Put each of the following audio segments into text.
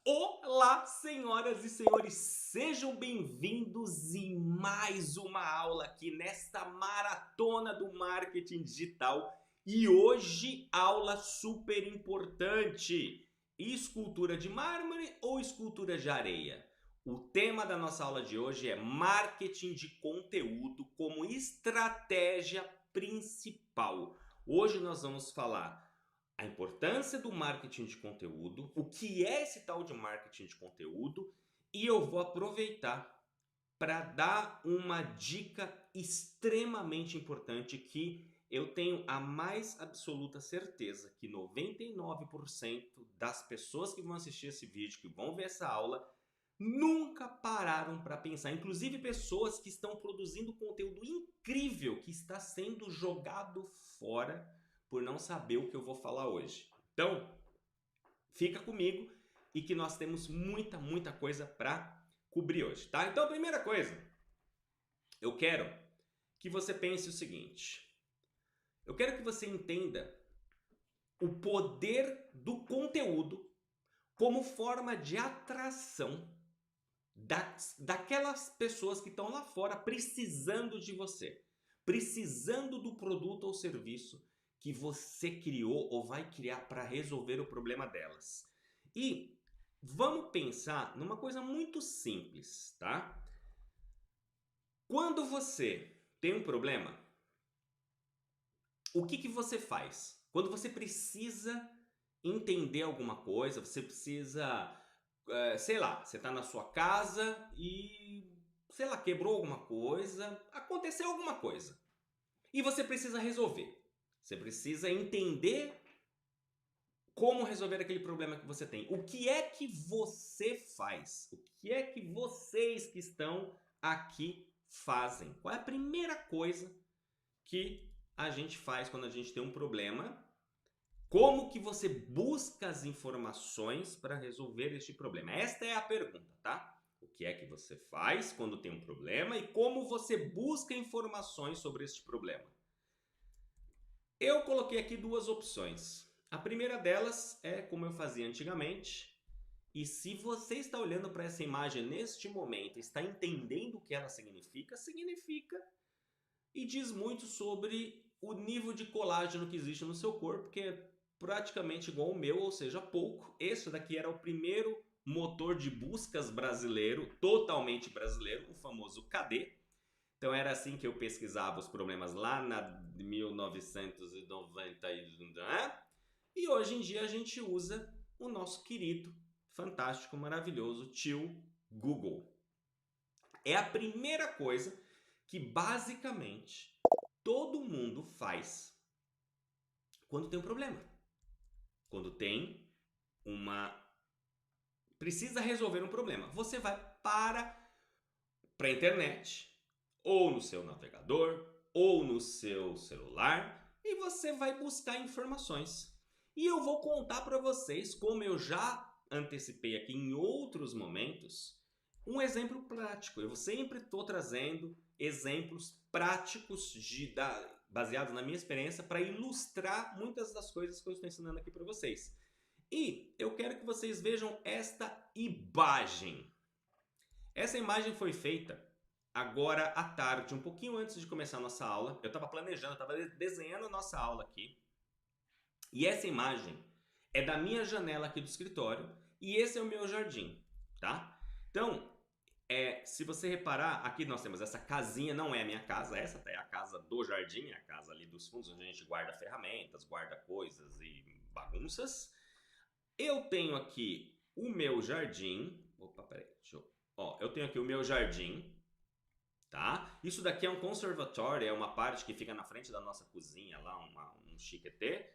Olá, senhoras e senhores, sejam bem-vindos em mais uma aula aqui nesta maratona do marketing digital. E hoje, aula super importante: escultura de mármore ou escultura de areia? O tema da nossa aula de hoje é marketing de conteúdo como estratégia principal. Hoje nós vamos falar a importância do marketing de conteúdo, o que é esse tal de marketing de conteúdo, e eu vou aproveitar para dar uma dica extremamente importante que eu tenho a mais absoluta certeza que 99% das pessoas que vão assistir esse vídeo, que vão ver essa aula, nunca pararam para pensar. Inclusive pessoas que estão produzindo conteúdo incrível que está sendo jogado fora por não saber o que eu vou falar hoje. Então, fica comigo e que nós temos muita coisa para cobrir hoje, tá? Então, a primeira coisa, eu quero que você pense o seguinte: eu quero que você entenda o poder do conteúdo como forma de atração daquelas pessoas que estão lá fora precisando de você, precisando do produto ou serviço que você criou ou vai criar para resolver o problema delas. E vamos pensar numa coisa muito simples, tá? Quando você tem um problema, o que você faz? Quando você precisa entender alguma coisa, você precisa, sei lá, você está na sua casa e, sei lá, quebrou alguma coisa, aconteceu alguma coisa e você precisa resolver. Você precisa entender como resolver aquele problema que você tem. O que é que você faz? O que é que vocês que estão aqui fazem? Qual é a primeira coisa que a gente faz quando a gente tem um problema? Como que você busca as informações para resolver este problema? Esta é a pergunta, tá? O que é que você faz quando tem um problema e como você busca informações sobre este problema? Eu coloquei aqui duas opções. A primeira delas é como eu fazia antigamente. E se você está olhando para essa imagem neste momento, está entendendo o que ela significa, significa e diz muito sobre o nível de colágeno que existe no seu corpo, que é praticamente igual ao meu, ou seja, pouco. Esse daqui era o primeiro motor de buscas brasileiro, totalmente brasileiro, o famoso KD. Então era assim que eu pesquisava os problemas lá na 1990 e hoje em dia a gente usa o nosso querido, fantástico, maravilhoso tio Google. É a primeira coisa que basicamente todo mundo faz quando tem um problema. Quando tem uma... precisa resolver um problema. Você vai para a internet, ou no seu navegador, ou no seu celular, e você vai buscar informações. E eu vou contar para vocês, como eu já antecipei aqui em outros momentos, um exemplo prático. Eu sempre estou trazendo exemplos práticos baseados na minha experiência para ilustrar muitas das coisas que eu estou ensinando aqui para vocês. E eu quero que vocês vejam esta imagem. Essa imagem foi feita agora à tarde, um pouquinho antes de começar a nossa aula. Eu estava planejando, estava desenhando a nossa aula aqui. E essa imagem é da minha janela aqui do escritório e esse é o meu jardim, tá? Então, se você reparar, aqui nós temos essa casinha, não é a minha casa, essa é a casa do jardim, é a casa ali dos fundos, onde a gente guarda ferramentas, guarda coisas e bagunças. Eu tenho aqui o meu jardim. Opa, peraí, deixa eu... Ó, eu tenho aqui o meu jardim, tá? Isso daqui é um conservatório, é uma parte que fica na frente da nossa cozinha lá, um chiquetê.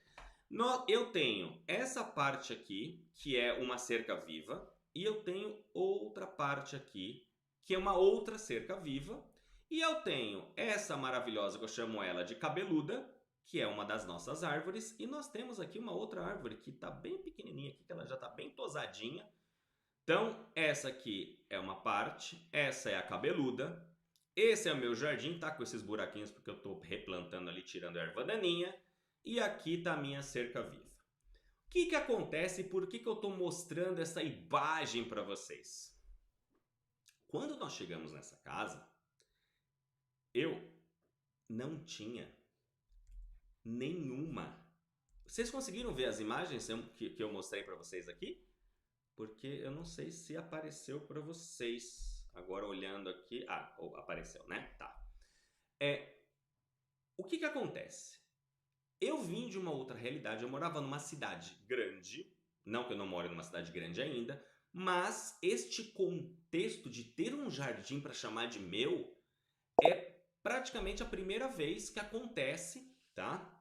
Eu tenho essa parte aqui, que é uma cerca viva, e eu tenho outra parte aqui, que é uma outra cerca viva, e eu tenho essa maravilhosa que eu chamo ela de cabeluda, que é uma das nossas árvores, e nós temos aqui uma outra árvore que está bem pequenininha aqui, que ela já está bem tosadinha. Então, essa aqui é uma parte, essa é a cabeluda, esse é o meu jardim, tá com esses buraquinhos porque eu estou replantando ali, tirando a erva daninha, e aqui está a minha cerca viva. O que acontece e por que eu estou mostrando essa imagem para vocês? Quando nós chegamos nessa casa, eu não tinha nenhuma. Vocês conseguiram ver as imagens que eu mostrei para vocês aqui? Porque eu não sei se apareceu para vocês. Agora olhando aqui... Ah, apareceu, né? Tá. O que acontece? Eu vim de uma outra realidade. Eu morava numa cidade grande. Não que eu não moro numa cidade grande ainda. Mas este contexto de ter um jardim para chamar de meu é praticamente a primeira vez que acontece, tá?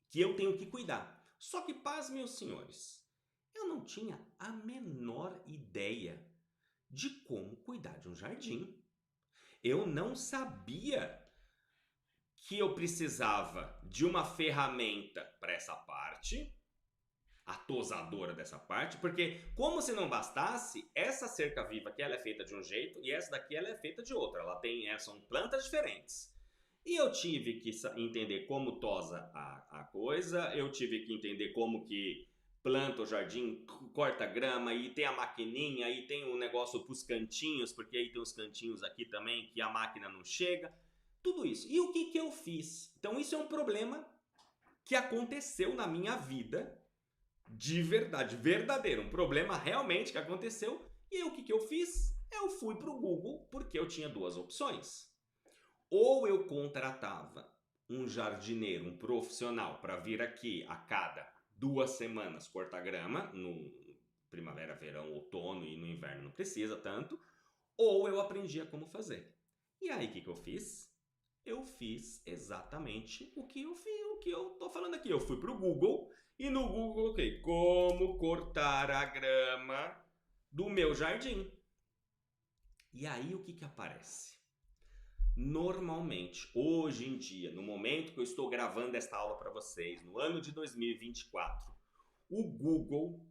Que eu tenho que cuidar. Só que, pasmem os senhores, eu não tinha a menor ideia de como cuidar de um jardim. Eu não sabia que eu precisava de uma ferramenta para essa parte, a tosadora dessa parte, porque como se não bastasse, essa cerca viva aqui ela é feita de um jeito e essa daqui ela é feita de outro. São plantas diferentes. E eu tive que entender como tosa a coisa, eu tive que entender como que planta o jardim, corta grama, e tem a maquininha, e tem um negócio pros cantinhos, porque aí tem os cantinhos aqui também que a máquina não chega. Tudo isso. E o que eu fiz? Então isso é um problema que aconteceu na minha vida, de verdade, verdadeiro. Um problema realmente que aconteceu. E aí o que eu fiz? Eu fui pro Google porque eu tinha duas opções. Ou eu contratava um jardineiro, um profissional, para vir aqui a cada 2 semanas cortar grama, no primavera, verão, outono, e no inverno não precisa tanto, ou eu aprendia como fazer. E aí o que eu fiz? Eu fiz exatamente o que eu tô falando aqui. Eu fui pro Google e no Google coloquei como cortar a grama do meu jardim. E aí o que aparece? Normalmente, hoje em dia, no momento que eu estou gravando esta aula para vocês, no ano de 2024, o Google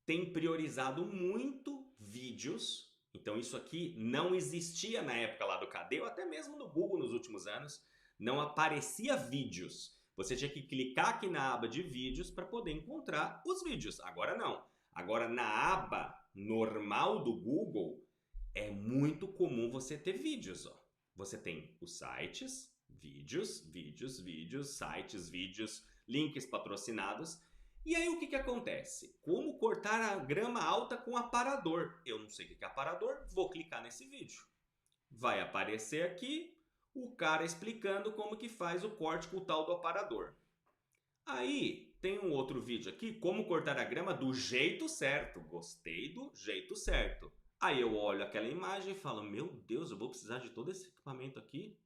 tem priorizado muito vídeos. Então isso aqui não existia na época lá do KD, ou até mesmo no Google nos últimos anos, não aparecia vídeos. Você tinha que clicar aqui na aba de vídeos para poder encontrar os vídeos. Agora não. Agora na aba normal do Google é muito comum você ter vídeos, ó. Você tem os sites, vídeos, sites, vídeos, links patrocinados. E aí o que acontece? Como cortar a grama alta com aparador? Eu não sei o que é aparador, vou clicar nesse vídeo. Vai aparecer aqui o cara explicando como que faz o corte com o tal do aparador. Aí tem um outro vídeo aqui, como cortar a grama do jeito certo. Gostei do jeito certo. Aí eu olho aquela imagem e falo, meu Deus, eu vou precisar de todo esse equipamento aqui?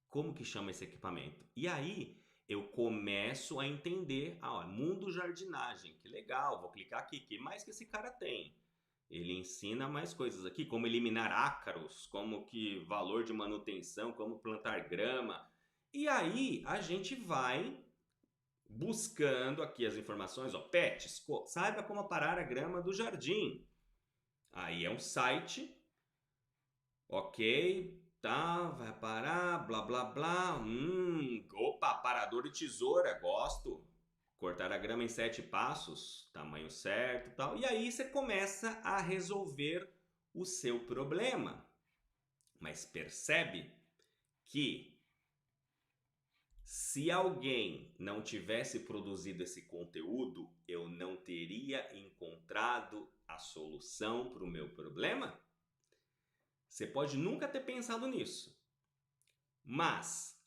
Como que chama esse equipamento? E aí eu começo a entender, mundo jardinagem, que legal, vou clicar aqui, que mais que esse cara tem? Ele ensina mais coisas aqui, como eliminar ácaros, como que valor de manutenção, como plantar grama. E aí a gente vai buscando aqui as informações, pets, saiba como parar a grama do jardim. Aí é um site, ok, tá, vai parar, blá blá blá, opa, aparador de tesoura, gosto. Cortar a grama em 7 passos, tamanho certo e tal. E aí você começa a resolver o seu problema. Mas percebe que se alguém não tivesse produzido esse conteúdo, eu não teria encontrado a solução para o meu problema? Você pode nunca ter pensado nisso. Mas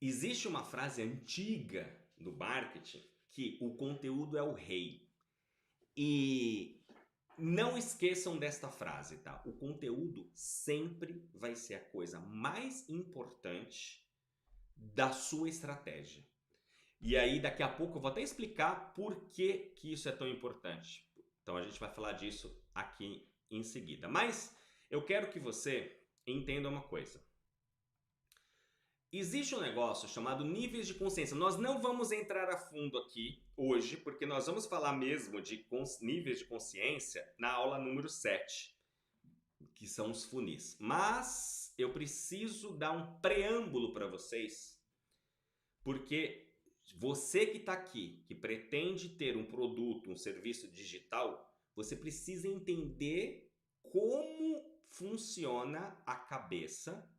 existe uma frase antiga do marketing que o conteúdo é o rei. E não esqueçam desta frase, tá? O conteúdo sempre vai ser a coisa mais importante da sua estratégia. E aí daqui a pouco eu vou até explicar por que isso é tão importante. Então a gente vai falar disso aqui em seguida. Mas eu quero que você entenda uma coisa. Existe um negócio chamado níveis de consciência. Nós não vamos entrar a fundo aqui hoje, porque nós vamos falar mesmo de níveis de consciência na aula número 7, que são os funis. Mas eu preciso dar um preâmbulo para vocês, porque Você que está aqui, que pretende ter um produto, um serviço digital, você precisa entender como funciona a cabeça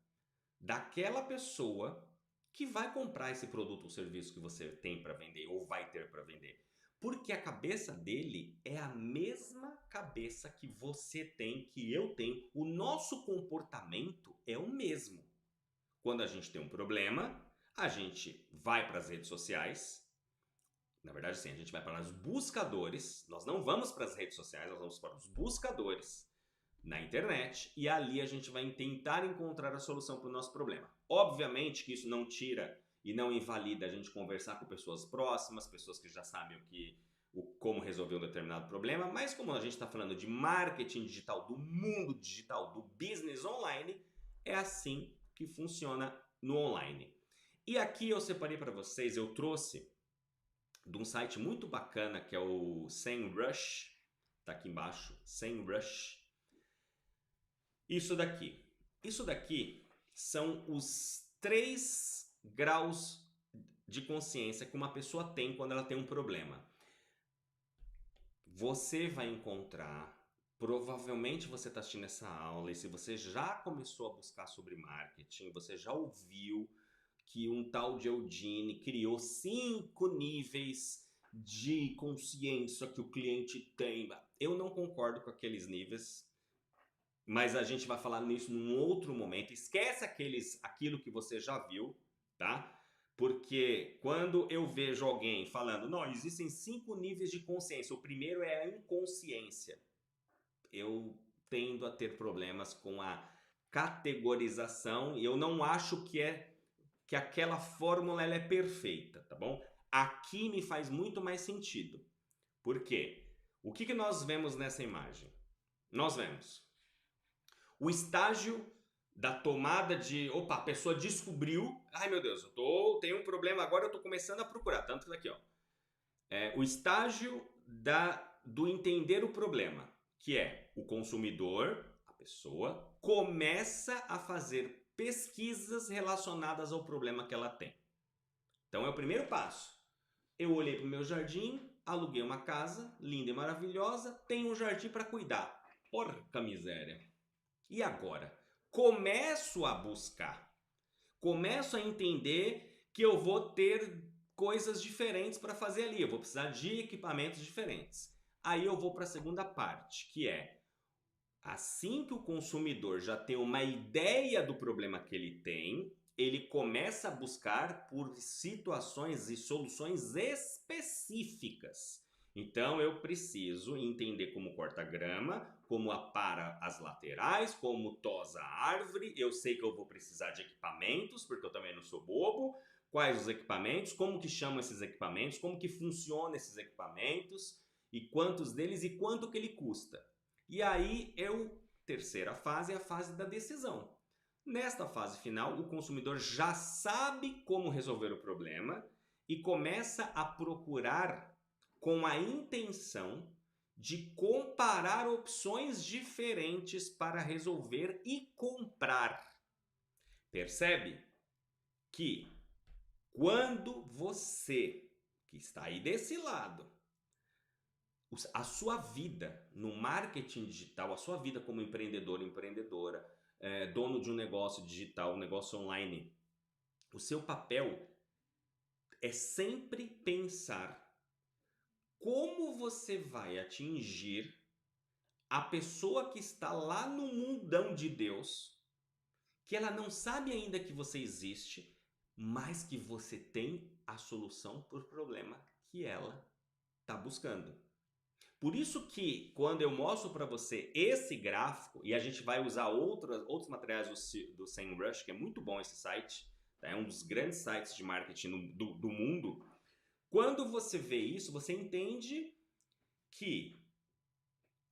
daquela pessoa que vai comprar esse produto ou serviço que você tem para vender ou vai ter para vender. Porque a cabeça dele é a mesma cabeça que você tem, que eu tenho. O nosso comportamento é o mesmo. Quando a gente tem um problema, a gente vai para as redes sociais. Na verdade, sim, a gente vai para os buscadores. Nós não vamos para as redes sociais, nós vamos para os buscadores na internet e ali a gente vai tentar encontrar a solução para o nosso problema. Obviamente que isso não tira e não invalida a gente conversar com pessoas próximas, pessoas que já sabem como resolver um determinado problema, mas como a gente está falando de marketing digital, do mundo digital, do business online, é assim que funciona no online. E aqui eu separei para vocês, eu trouxe de um site muito bacana que é o SEMrush, tá aqui embaixo, SEMrush. Isso daqui são os 3 graus de consciência que uma pessoa tem quando ela tem um problema. Você vai encontrar, provavelmente você está assistindo essa aula e se você já começou a buscar sobre marketing, você já ouviu que um tal de Eugene criou 5 níveis de consciência que o cliente tem. Eu não concordo com aqueles níveis. Mas a gente vai falar nisso num outro momento. Esquece aquilo que você já viu, tá? Porque quando eu vejo alguém falando, não, existem 5 níveis de consciência. O primeiro é a inconsciência. Eu tendo a ter problemas com a categorização e eu não acho que aquela fórmula ela é perfeita, tá bom? Aqui me faz muito mais sentido. Por quê? O que nós vemos nessa imagem? Nós vemos o estágio da tomada de... Opa, a pessoa descobriu... Ai, meu Deus, tenho um problema agora, eu estou começando a procurar. Tanto que daqui, ó. O estágio do entender o problema, que é o consumidor, a pessoa, começa a fazer pesquisas relacionadas ao problema que ela tem. Então, é o primeiro passo. Eu olhei para o meu jardim, aluguei uma casa, linda e maravilhosa, tenho um jardim para cuidar. Porca miséria. E agora? Começo a buscar. Começo a entender que eu vou ter coisas diferentes para fazer ali. Eu vou precisar de equipamentos diferentes. Aí eu vou para a segunda parte, que é assim que o consumidor já tem uma ideia do problema que ele tem, ele começa a buscar por situações e soluções específicas. Então eu preciso entender como corta grama, como apara as laterais, como tosa a árvore. Eu sei que eu vou precisar de equipamentos, porque eu também não sou bobo. Quais os equipamentos, como que chamam esses equipamentos, como que funcionam esses equipamentos e quantos deles e quanto que ele custa. E aí terceira fase é a fase da decisão. Nesta fase final, o consumidor já sabe como resolver o problema e começa a procurar com a intenção de comparar opções diferentes para resolver e comprar. Percebe que quando você, que está aí desse lado, a sua vida no marketing digital, a sua vida como empreendedor, empreendedora, dono de um negócio digital, um negócio online, o seu papel é sempre pensar como você vai atingir a pessoa que está lá no mundão de Deus, que ela não sabe ainda que você existe, mas que você tem a solução para o problema que ela está buscando. Por isso que quando eu mostro para você esse gráfico, e a gente vai usar outros materiais do SEMrush, que é muito bom esse site, tá? É um dos grandes sites de marketing do mundo. Quando você vê isso, você entende que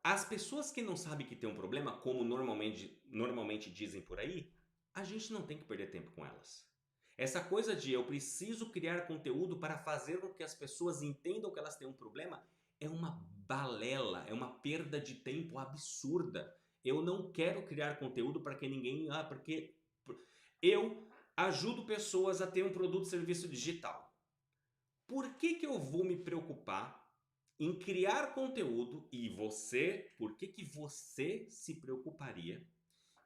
as pessoas que não sabem que tem um problema, como normalmente dizem por aí, a gente não tem que perder tempo com elas. Essa coisa de eu preciso criar conteúdo para fazer com que as pessoas entendam que elas têm um problema é uma balela, é uma perda de tempo absurda. Eu não quero criar conteúdo para que ninguém... porque eu ajudo pessoas a ter um produto ou serviço digital. Por que eu vou me preocupar em criar conteúdo e por que você se preocuparia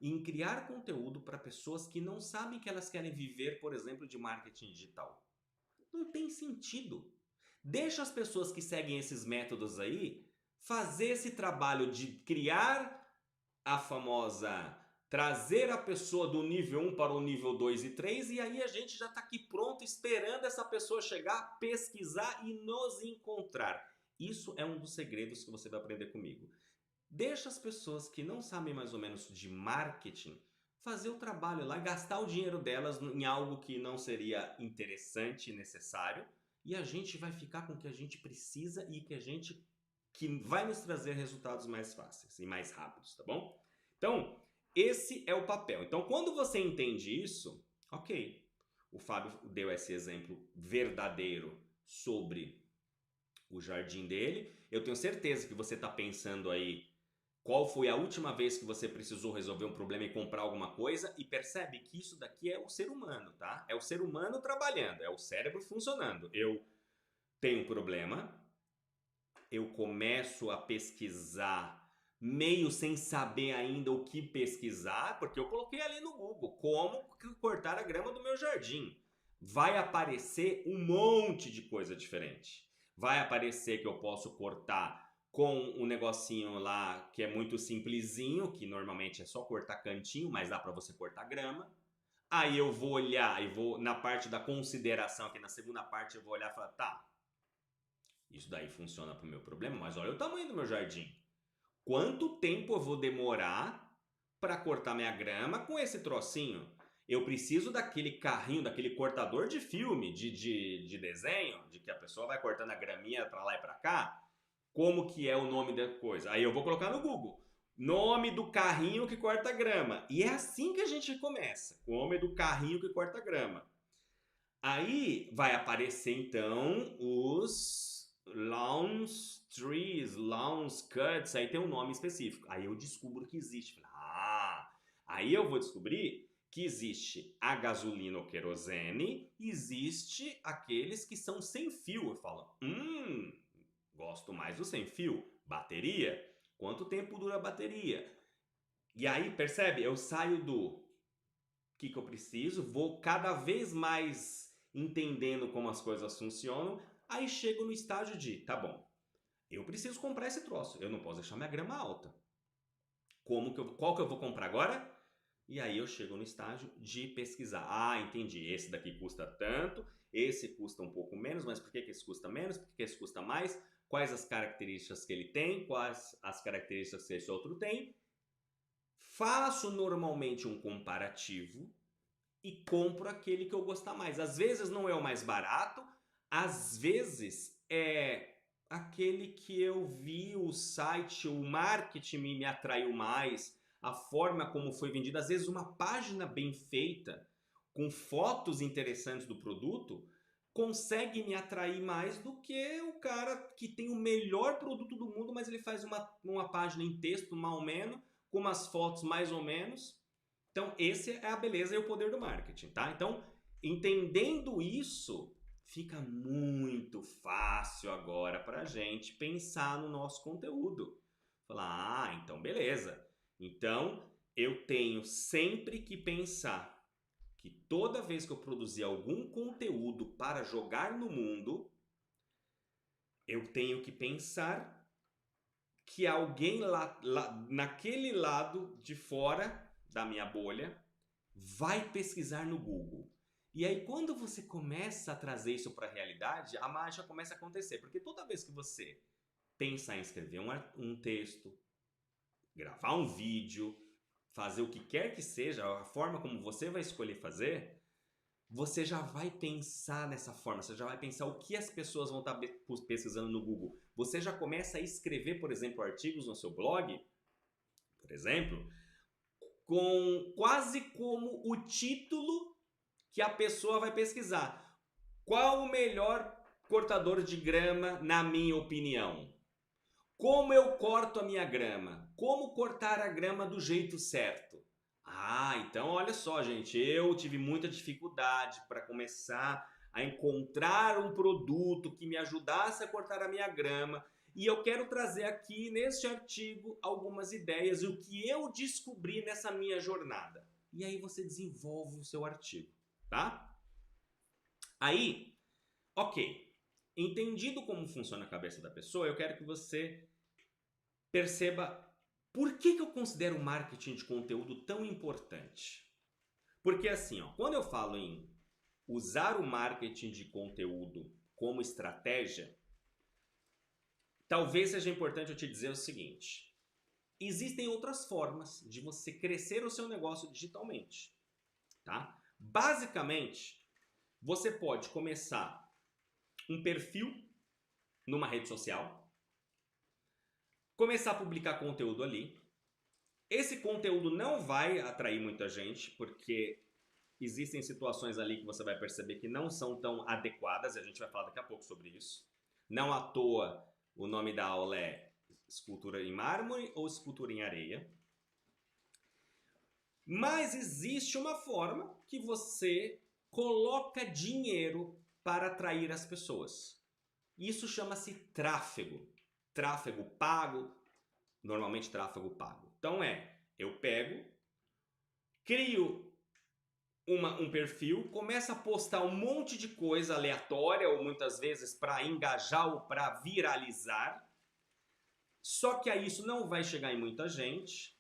em criar conteúdo para pessoas que não sabem que elas querem viver, por exemplo, de marketing digital? Não tem sentido. Deixa as pessoas que seguem esses métodos aí fazer esse trabalho de criar a famosa trazer a pessoa do nível 1 para o nível 2 e 3 e aí a gente já está aqui pronto esperando essa pessoa chegar, pesquisar e nos encontrar. Isso é um dos segredos que você vai aprender comigo. Deixa as pessoas que não sabem mais ou menos de marketing fazer o trabalho lá, gastar o dinheiro delas em algo que não seria interessante e necessário, e a gente vai ficar com o que a gente precisa e que vai nos trazer resultados mais fáceis e mais rápidos, tá bom? Então, esse é o papel. Então, quando você entende isso, ok. O Fábio deu esse exemplo verdadeiro sobre o jardim dele. Eu tenho certeza que você está pensando aí qual foi a última vez que você precisou resolver um problema e comprar alguma coisa, e percebe que isso daqui é o ser humano, tá? É o ser humano trabalhando, é o cérebro funcionando. Eu tenho um problema, eu começo a pesquisar meio sem saber ainda o que pesquisar, porque eu coloquei ali no Google como cortar a grama do meu jardim. Vai aparecer um monte de coisa diferente. Vai aparecer que eu posso cortar com um negocinho lá que é muito simplesinho, que normalmente é só cortar cantinho, mas dá para você cortar grama. Aí eu vou olhar e vou na parte da consideração, aqui na segunda parte eu vou olhar e falar, tá, isso daí funciona para o meu problema, mas olha o tamanho do meu jardim. Quanto tempo eu vou demorar para cortar minha grama com esse trocinho? Eu preciso daquele carrinho, daquele cortador de filme, de desenho, de que a pessoa vai cortando a graminha para lá e para cá. Como que é o nome da coisa? Aí eu vou colocar no Google. Nome do carrinho que corta grama. E é assim que a gente começa. O nome do carrinho que corta grama. Aí vai aparecer então os lawns trees, lawns cuts, aí tem um nome específico. Aí eu descubro que existe. Aí eu vou descobrir que existe a gasolina ou querosene, existe aqueles que são sem fio. Eu falo, gosto mais do sem fio. Bateria? Quanto tempo dura a bateria? E aí, percebe? Eu saio do que eu preciso, vou cada vez mais entendendo como as coisas funcionam, aí chego no estágio de, tá bom, eu preciso comprar esse troço, eu não posso deixar minha grama alta. Qual que eu vou comprar agora? E aí eu chego no estágio de pesquisar. Ah, entendi, esse daqui custa tanto, esse custa um pouco menos, mas por que esse custa menos? Por que esse custa mais? Quais as características que ele tem? Quais as características que esse outro tem? Faço normalmente um comparativo e compro aquele que eu gostar mais. Às vezes não é o mais barato, às vezes é aquele que eu vi, o site, o marketing me atraiu mais, a forma como foi vendido. Às vezes uma página bem feita, com fotos interessantes do produto, consegue me atrair mais do que o cara que tem o melhor produto do mundo, mas ele faz uma página em texto, mal ou menos, com umas fotos mais ou menos. Então, esse é a beleza e o poder do marketing, tá? Então, entendendo isso, fica muito fácil agora para a gente pensar no nosso conteúdo. Falar, então beleza. Então, eu tenho sempre que pensar que toda vez que eu produzir algum conteúdo para jogar no mundo, eu tenho que pensar que alguém lá naquele lado de fora da minha bolha vai pesquisar no Google. E aí quando você começa a trazer isso para a realidade, a mágica começa a acontecer. Porque toda vez que você pensar em escrever um texto, gravar um vídeo, fazer o que quer que seja, a forma como você vai escolher fazer, você já vai pensar nessa forma, você já vai pensar o que as pessoas vão estar pesquisando no Google. Você já começa a escrever, por exemplo, artigos no seu blog, por exemplo, com quase como o título que a pessoa vai pesquisar. Qual o melhor cortador de grama, na minha opinião? Como eu corto a minha grama? Como cortar a grama do jeito certo? Ah, então olha só, gente, eu tive muita dificuldade para começar a encontrar um produto que me ajudasse a cortar a minha grama. E eu quero trazer aqui neste artigo algumas ideias e o que eu descobri nessa minha jornada. E aí você desenvolve o seu artigo, tá? Aí, ok. Entendido como funciona a cabeça da pessoa, eu quero que você perceba por que eu considero o marketing de conteúdo tão importante. Porque assim, ó, quando eu falo em usar o marketing de conteúdo como estratégia, talvez seja importante eu te dizer o seguinte: existem outras formas de você crescer o seu negócio digitalmente, tá? Basicamente, você pode começar um perfil numa rede social, começar a publicar conteúdo ali. Esse conteúdo não vai atrair muita gente, porque existem situações ali que você vai perceber que não são tão adequadas, e a gente vai falar daqui a pouco sobre isso. Não à toa o nome da aula é escultura em mármore ou escultura em areia. Mas existe uma forma que você coloca dinheiro para atrair as pessoas. Isso chama-se tráfego. Tráfego pago, normalmente tráfego pago. Então eu pego, crio um perfil, começo a postar um monte de coisa aleatória ou muitas vezes para engajar ou para viralizar. Só que aí isso não vai chegar em muita gente.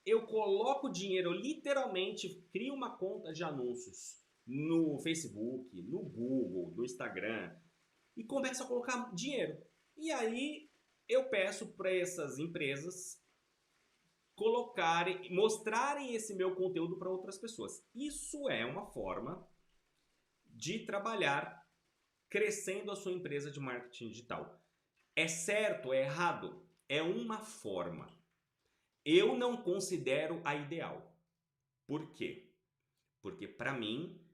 Eu coloco dinheiro, literalmente crio uma conta de anúncios no Facebook, no Google, no Instagram e começo a colocar dinheiro. E aí eu peço para essas empresas colocarem, mostrarem esse meu conteúdo para outras pessoas. Isso é uma forma de trabalhar crescendo a sua empresa de marketing digital. É certo, é errado? É uma forma. Eu não considero a ideal. Por quê? Porque para mim,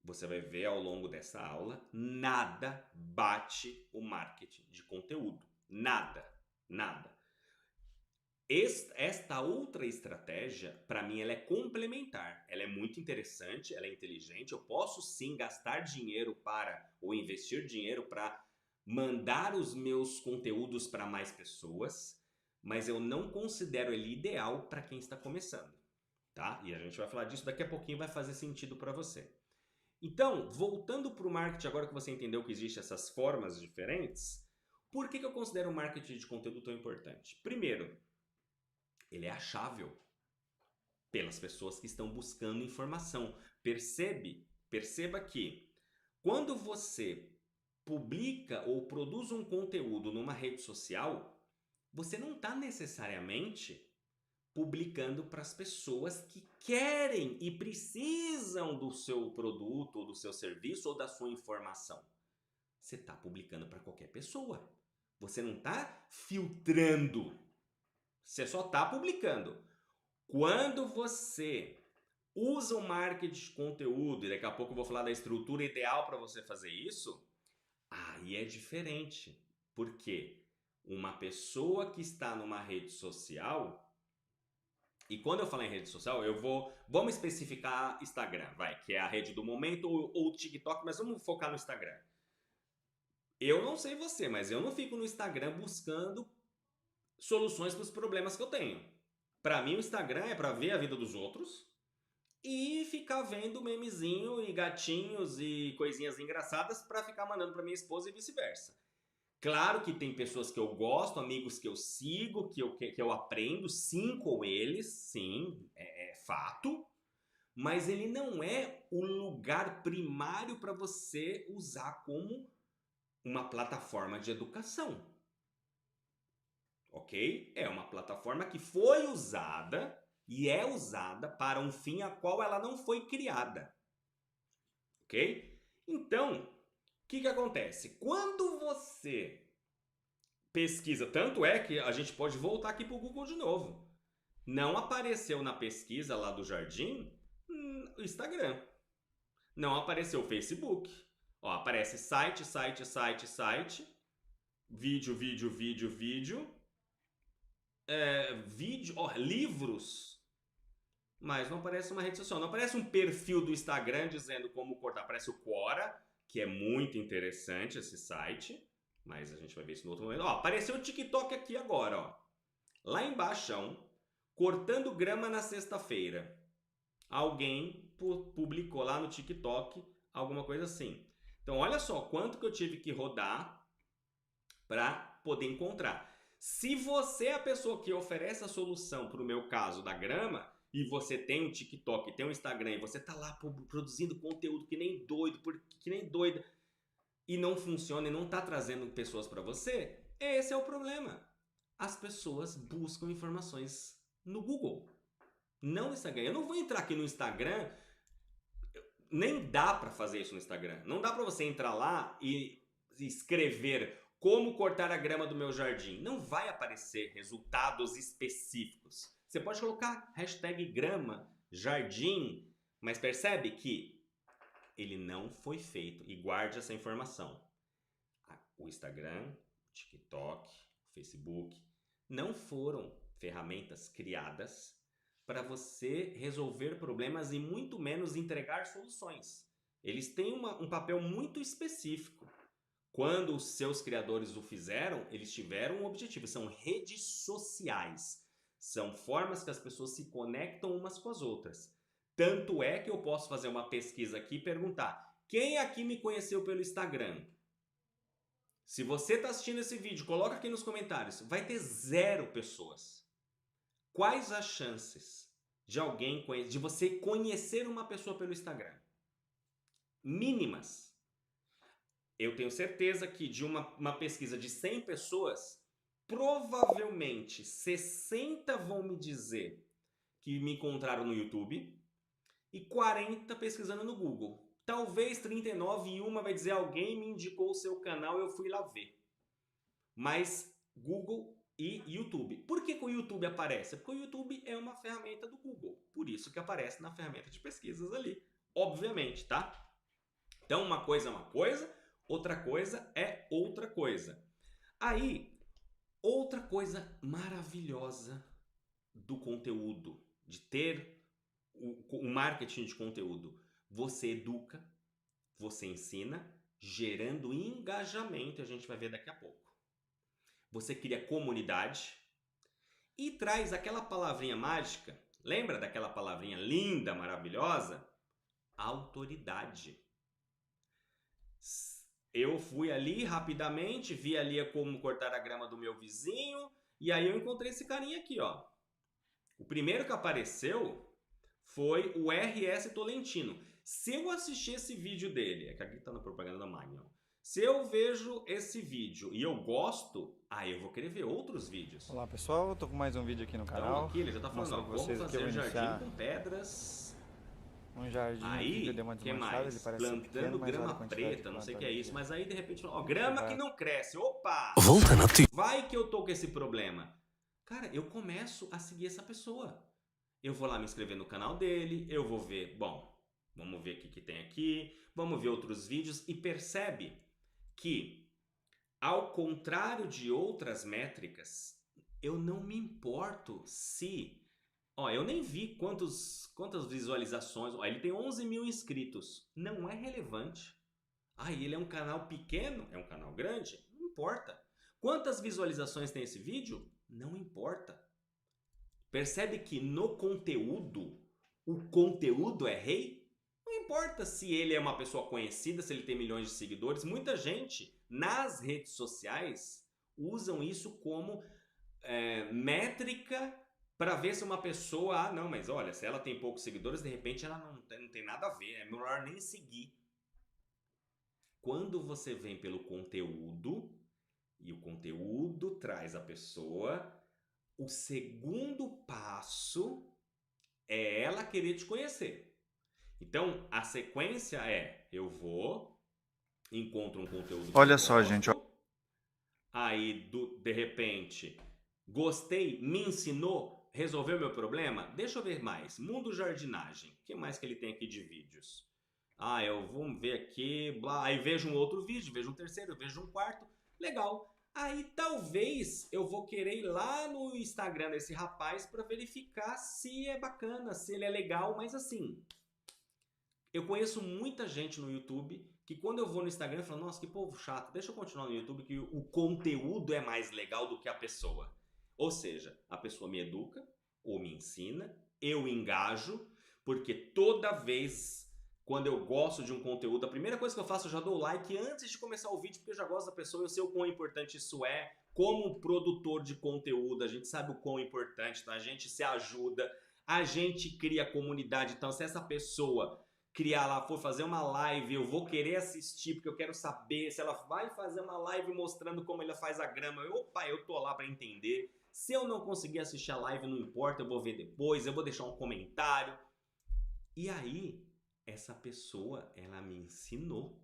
você vai ver ao longo dessa aula, nada bate o marketing de conteúdo. Nada, nada. Esta outra estratégia, para mim, ela é complementar. Ela é muito interessante, ela é inteligente. Eu posso sim gastar dinheiro ou investir dinheiro para mandar os meus conteúdos para mais pessoas, mas eu não considero ele ideal para quem está começando, tá? E a gente vai falar disso daqui a pouquinho, vai fazer sentido para você. Então, voltando para o marketing, agora que você entendeu que existem essas formas diferentes, por que eu considero o marketing de conteúdo tão importante? Primeiro, ele é achável pelas pessoas que estão buscando informação. Perceba que quando você publica ou produz um conteúdo numa rede social, você não está necessariamente publicando para as pessoas que querem e precisam do seu produto, ou do seu serviço, ou da sua informação. Você está publicando para qualquer pessoa. Você não está filtrando. Você só está publicando. Quando você usa o marketing de conteúdo, e daqui a pouco eu vou falar da estrutura ideal para você fazer isso, aí é diferente. Por quê? Uma pessoa que está numa rede social, e quando eu falar em rede social, vamos especificar Instagram, que é a rede do momento, ou TikTok, mas vamos focar no Instagram. Eu não sei você, mas eu não fico no Instagram buscando soluções para os problemas que eu tenho. Para mim o Instagram é para ver a vida dos outros e ficar vendo memezinho e gatinhos e coisinhas engraçadas para ficar mandando para minha esposa e vice-versa. Claro que tem pessoas que eu gosto, amigos que eu sigo, que eu aprendo, sim, com eles, sim, é fato, mas ele não é o lugar primário para você usar como uma plataforma de educação. Ok? É uma plataforma que foi usada e é usada para um fim a qual ela não foi criada. Ok? Então, o que acontece? Quando você pesquisa, tanto é que a gente pode voltar aqui para o Google de novo. Não apareceu na pesquisa lá do Jardim o Instagram. Não apareceu o Facebook. Ó, aparece site, vídeo, livros, mas não aparece uma rede social. Não aparece um perfil do Instagram dizendo como cortar. Aparece o Quora, que é muito interessante esse site, mas a gente vai ver isso no outro momento. Ó, apareceu o TikTok aqui agora, ó. Lá embaixo, cortando grama na sexta-feira. Alguém publicou lá no TikTok alguma coisa assim. Então, olha só quanto que eu tive que rodar para poder encontrar. Se você é a pessoa que oferece a solução para o meu caso da grama, e você tem um TikTok, tem um Instagram, e você tá lá produzindo conteúdo que nem doido, que nem doida, e não funciona e não tá trazendo pessoas para você, esse é o problema. As pessoas buscam informações no Google, não no Instagram. Eu não vou entrar aqui no Instagram, nem dá para fazer isso no Instagram. Não dá para você entrar lá e escrever como cortar a grama do meu jardim. Não vai aparecer resultados específicos. Você pode colocar hashtag grama, jardim, mas percebe que ele não foi feito. E guarde essa informação. O Instagram, o TikTok, o Facebook não foram ferramentas criadas para você resolver problemas e muito menos entregar soluções. Eles têm um papel muito específico. Quando os seus criadores o fizeram, eles tiveram um objetivo. São redes sociais. São formas que as pessoas se conectam umas com as outras. Tanto é que eu posso fazer uma pesquisa aqui e perguntar: quem aqui me conheceu pelo Instagram? Se você está assistindo esse vídeo, coloca aqui nos comentários. Vai ter 0 pessoas. Quais as chances de você conhecer uma pessoa pelo Instagram? Mínimas. Eu tenho certeza que de uma pesquisa de 100 pessoas, provavelmente 60 vão me dizer que me encontraram no YouTube e 40 pesquisando no Google. Talvez 39 e uma vai dizer: alguém me indicou o seu canal e eu fui lá ver. Mas Google e YouTube. Por que o YouTube aparece? Porque o YouTube é uma ferramenta do Google. Por isso que aparece na ferramenta de pesquisas ali. Obviamente, tá? Então uma coisa é uma coisa, outra coisa é outra coisa. Aí, outra coisa maravilhosa do conteúdo, de ter o marketing de conteúdo. Você educa, você ensina, gerando engajamento, a gente vai ver daqui a pouco. Você cria comunidade e traz aquela palavrinha mágica, lembra daquela palavrinha linda, maravilhosa? Autoridade. Eu fui ali rapidamente, vi ali como cortar a grama do meu vizinho e aí eu encontrei esse carinha aqui, ó. O primeiro que apareceu foi o RS Tolentino. Se eu assistir esse vídeo dele, é que aqui tá na propaganda da Magno. Se eu vejo esse vídeo e eu gosto, aí eu vou querer ver outros vídeos. Olá pessoal, eu tô com mais um vídeo aqui no canal. Então aqui ele já tá falando, ó, como fazer um jardim com pedras. Um jardim aí, aqui que eu dei uma desmanchada, ele parece plantando pequeno, mas grama olha a quantidade preta, não sei o que é isso, aqui. mas aí de repente, ó, grama que não cresce, opa! Vai que eu tô com esse problema. Cara, eu começo a seguir essa pessoa. Eu vou lá me inscrever no canal dele, eu vou ver, bom, vamos ver o que tem aqui, vamos ver outros vídeos e percebe que, ao contrário de outras métricas, eu não me importo se... Ó, eu nem vi quantas visualizações. Ó, ele tem 11 mil inscritos. Não é relevante. Ah, e ele é um canal pequeno? É um canal grande? Não importa. Quantas visualizações tem esse vídeo? Não importa. Percebe que no conteúdo, o conteúdo é rei? Não importa se ele é uma pessoa conhecida, se ele tem milhões de seguidores. Muita gente nas redes sociais usam isso como métrica para ver se uma pessoa... Ah, não, mas olha, se ela tem poucos seguidores, de repente ela não tem nada a ver. É melhor nem seguir. Quando você vem pelo conteúdo, e o conteúdo traz a pessoa, o segundo passo é ela querer te conhecer. Então, a sequência é: eu vou, encontro um conteúdo que olha só, gente. Aí, de repente, gostei, me ensinou, resolveu meu problema? Deixa eu ver mais. Mundo Jardinagem. O que mais que ele tem aqui de vídeos? Ah, eu vou ver aqui, blá. Aí vejo um outro vídeo, vejo um terceiro, vejo um quarto. Legal. Aí talvez eu vou querer ir lá no Instagram desse rapaz para verificar se é bacana, se ele é legal, mas assim, eu conheço muita gente no YouTube que quando eu vou no Instagram eu falo, nossa, que povo chato, deixa eu continuar no YouTube que o conteúdo é mais legal do que a pessoa. Ou seja, a pessoa me educa ou me ensina, eu engajo, porque toda vez quando eu gosto de um conteúdo, a primeira coisa que eu faço, eu já dou like antes de começar o vídeo, porque eu já gosto da pessoa, eu sei o quão importante isso é. Como produtor de conteúdo, a gente sabe o quão importante, então a gente se ajuda, a gente cria comunidade. Então, se essa pessoa criar lá, for fazer uma live, eu vou querer assistir, porque eu quero saber se ela vai fazer uma live mostrando como ela faz a grama. Opa, eu tô lá para entender. Se eu não conseguir assistir a live, não importa, eu vou ver depois, eu vou deixar um comentário. E aí, essa pessoa, ela me ensinou.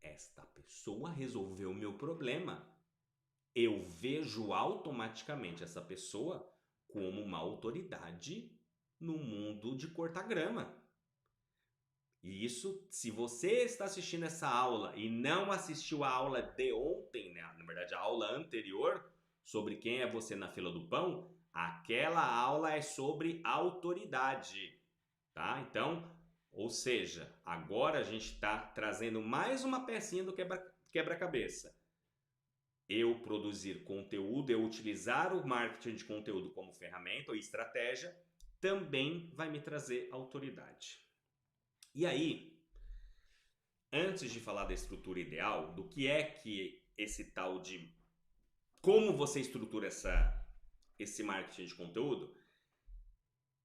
Esta pessoa resolveu o meu problema. Eu vejo automaticamente essa pessoa como uma autoridade no mundo de cortar grama. E isso, se você está assistindo essa aula e não assistiu a aula de ontem, né? Na verdade a aula anterior, sobre quem é você na fila do pão, aquela aula é sobre autoridade, tá? Então, ou seja, agora a gente está trazendo mais uma pecinha do quebra-cabeça. Eu produzir conteúdo, eu utilizar o marketing de conteúdo como ferramenta ou estratégia, também vai me trazer autoridade. E aí, antes de falar da estrutura ideal, do que é que esse tal de como você estrutura esse marketing de conteúdo,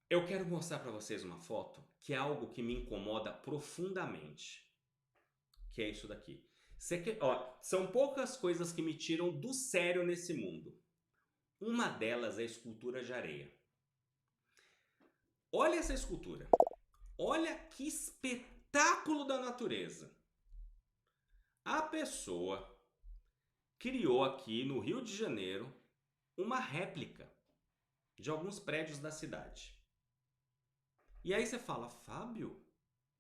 eu quero mostrar para vocês uma foto que é algo que me incomoda profundamente, que é isso daqui. São poucas coisas que me tiram do sério nesse mundo. Uma delas é a escultura de areia. Olha essa escultura. Olha que espetáculo da natureza. A pessoa criou aqui no Rio de Janeiro uma réplica de alguns prédios da cidade. E aí você fala, Fábio,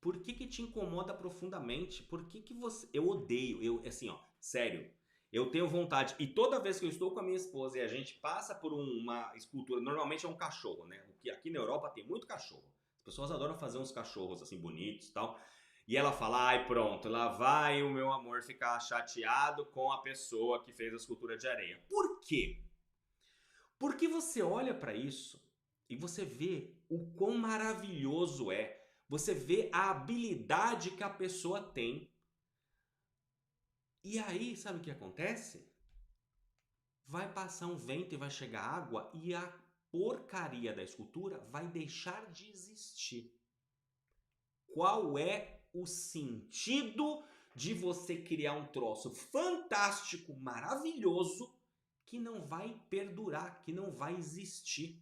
por que te incomoda profundamente? Por que você... Eu odeio, assim, ó, sério. Eu tenho vontade, e toda vez que eu estou com a minha esposa e a gente passa por uma escultura, normalmente é um cachorro, né? Porque aqui na Europa tem muito cachorro. As pessoas adoram fazer uns cachorros assim bonitos e tal. E ela fala, ai pronto, lá vai o meu amor ficar chateado com a pessoa que fez a escultura de areia. Por quê? Porque você olha para isso e você vê o quão maravilhoso é. Você vê a habilidade que a pessoa tem. E aí, sabe o que acontece? Vai passar um vento e vai chegar água e a porcaria da escultura vai deixar de existir. Qual é o sentido de você criar um troço fantástico, maravilhoso, que não vai perdurar, que não vai existir?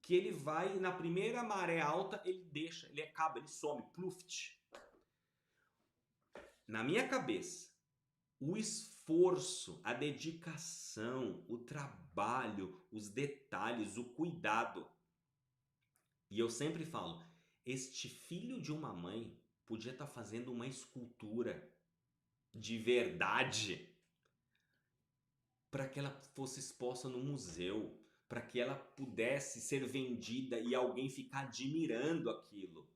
Que ele vai, na primeira maré alta, ele deixa, ele acaba, ele some, pluft. Na minha cabeça, o esforço, a dedicação, o trabalho, os detalhes, o cuidado. E eu sempre falo, este filho de uma mãe podia estar fazendo uma escultura de verdade para que ela fosse exposta no museu, para que ela pudesse ser vendida e alguém ficar admirando aquilo.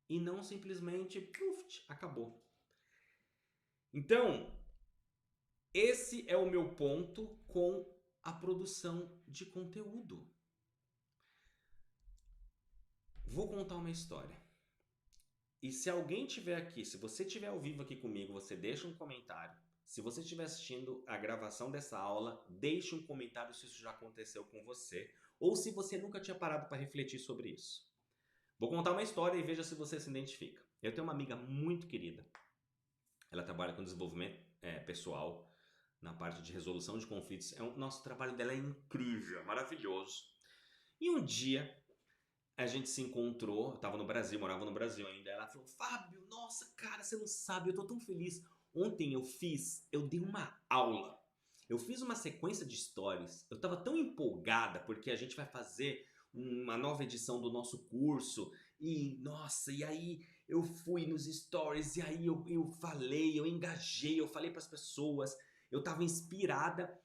E não simplesmente, puf, acabou. Então, esse é o meu ponto com a produção de conteúdo. Vou contar uma história. E se alguém estiver aqui, se você estiver ao vivo aqui comigo, você deixa um comentário. Se você estiver assistindo a gravação dessa aula, deixe um comentário se isso já aconteceu com você. Ou se você nunca tinha parado para refletir sobre isso. Vou contar uma história e veja se você se identifica. Eu tenho uma amiga muito querida. Ela trabalha com desenvolvimento pessoal, na parte de resolução de conflitos. Nosso trabalho dela é incrível, maravilhoso. E um dia a gente se encontrou, eu tava no Brasil, morava no Brasil ainda. Ela falou, Fábio, nossa, cara, você não sabe, eu tô tão feliz. Ontem eu dei uma aula. Eu fiz uma sequência de stories. Eu tava tão empolgada porque a gente vai fazer uma nova edição do nosso curso. E, nossa, e aí eu fui nos stories e aí eu falei, eu engajei, eu falei pras pessoas. Eu tava inspirada.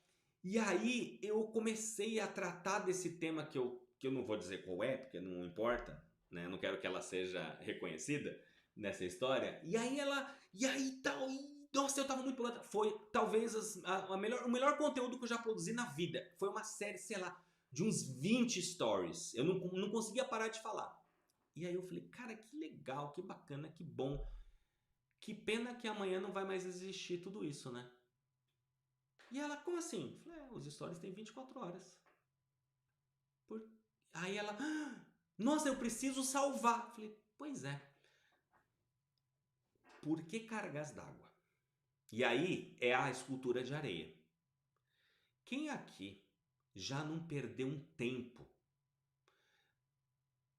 E aí eu comecei a tratar desse tema que eu não vou dizer qual é, porque não importa, né? Eu não quero que ela seja reconhecida, nessa história. E aí tal, nossa, eu tava muito pulando. Foi talvez o melhor conteúdo que eu já produzi na vida. Foi uma série, sei lá, de uns 20 stories. Eu não conseguia parar de falar. E aí eu falei, cara, que legal, que bacana, que bom. Que pena que amanhã não vai mais existir tudo isso, né? E ela, como assim? Eu falei, os stories têm 24 horas. Aí ela, nossa, eu preciso salvar. Eu falei, pois é. Por que cargas d'água? E aí é a escultura de areia. Quem aqui já não perdeu um tempo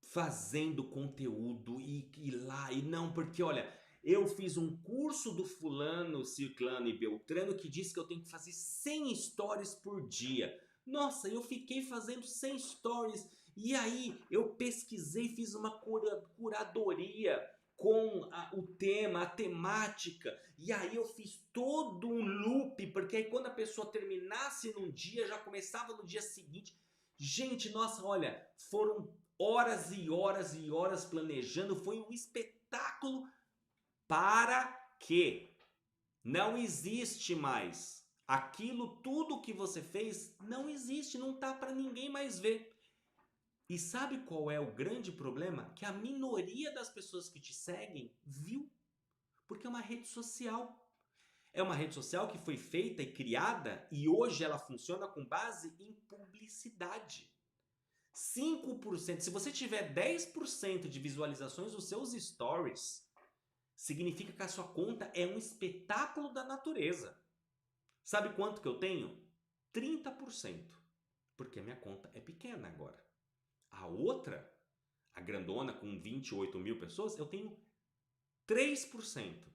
fazendo conteúdo e ir lá e não, porque olha, eu fiz um curso do fulano, ciclano e beltrano que diz que eu tenho que fazer 100 stories por dia. Nossa, eu fiquei fazendo 100 stories e aí eu pesquisei, fiz uma curadoria com o tema, a temática, e aí eu fiz todo um loop, porque aí quando a pessoa terminasse num dia, já começava no dia seguinte. Gente, nossa, olha, foram horas e horas e horas planejando, foi um espetáculo para que não existe mais. Aquilo tudo que você fez não existe, não tá para ninguém mais ver. E sabe qual é o grande problema? Que a minoria das pessoas que te seguem viu, porque é uma rede social. É uma rede social que foi feita e criada e hoje ela funciona com base em publicidade. 5%, se você tiver 10% de visualizações dos seus stories, significa que a sua conta é um espetáculo da natureza. Sabe quanto que eu tenho? 30%. Porque a minha conta é pequena agora. A outra, a grandona com 28 mil pessoas, eu tenho 3%.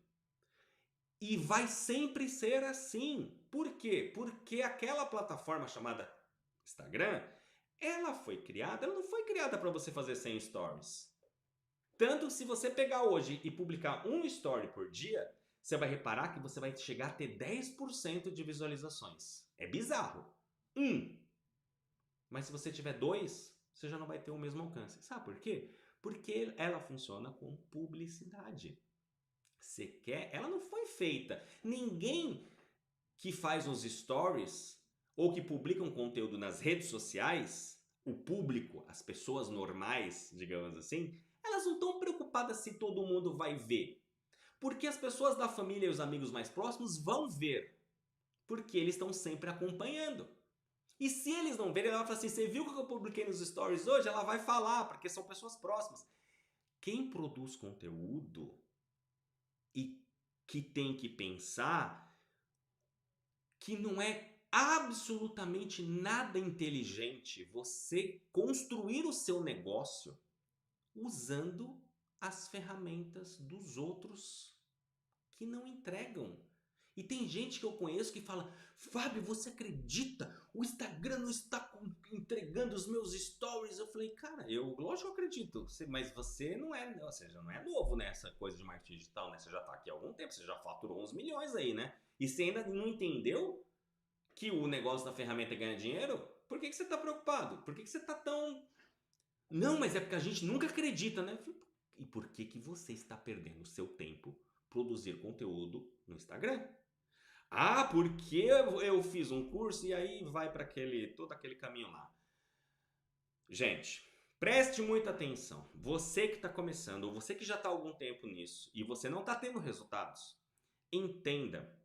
E vai sempre ser assim. Por quê? Porque aquela plataforma chamada Instagram, ela não foi criada para você fazer 100 stories. Tanto que se você pegar hoje e publicar um story por dia, você vai reparar que você vai chegar a ter 10% de visualizações. É bizarro. Mas se você tiver 2, você já não vai ter o mesmo alcance. Sabe por quê? Porque ela funciona com publicidade. Você quer? Ela não foi feita. Ninguém que faz uns stories ou que publica um conteúdo nas redes sociais, o público, as pessoas normais, digamos assim, elas não estão preocupadas se todo mundo vai ver. Porque as pessoas da família e os amigos mais próximos vão ver. Porque eles estão sempre acompanhando. E se eles não verem, ela vai falar assim, você viu o que eu publiquei nos stories hoje? Ela vai falar, porque são pessoas próximas. Quem produz conteúdo e que tem que pensar que não é absolutamente nada inteligente você construir o seu negócio usando as ferramentas dos outros que não entregam. E tem gente que eu conheço que fala, Fábio, você acredita? O Instagram não está entregando os meus stories. Eu falei, cara, lógico que eu acredito, mas você não é, ou seja, não é novo nessa coisa de marketing digital, né? Você já está aqui há algum tempo, você já faturou uns milhões aí, né? E você ainda não entendeu que o negócio da ferramenta é ganhar dinheiro? Por que você está preocupado? Por que você está tão... Não, mas é porque a gente nunca acredita, né? E por que você está perdendo o seu tempo produzir conteúdo no Instagram? Ah, porque eu fiz um curso e aí vai para todo aquele caminho lá. Gente, preste muita atenção. Você que está começando, ou você que já está há algum tempo nisso e você não está tendo resultados, entenda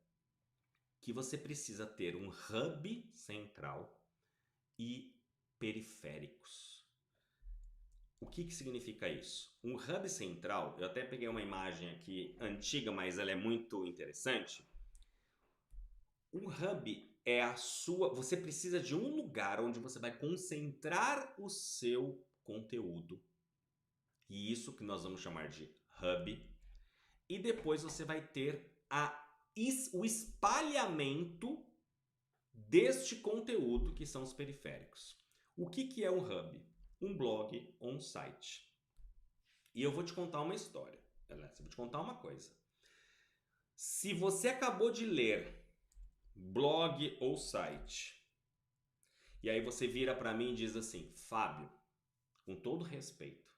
que você precisa ter um hub central e periféricos. O que significa isso? Um hub central, eu até peguei uma imagem aqui antiga, mas ela é muito interessante. Um hub é você precisa de um lugar onde você vai concentrar o seu conteúdo. E isso que nós vamos chamar de hub. E depois você vai ter o espalhamento deste conteúdo, que são os periféricos. O que é um hub? Um blog ou um site. E eu vou te contar uma história. Eu vou te contar uma coisa. Se você acabou de ler blog ou site, e aí você vira para mim e diz assim, Fábio, com todo respeito,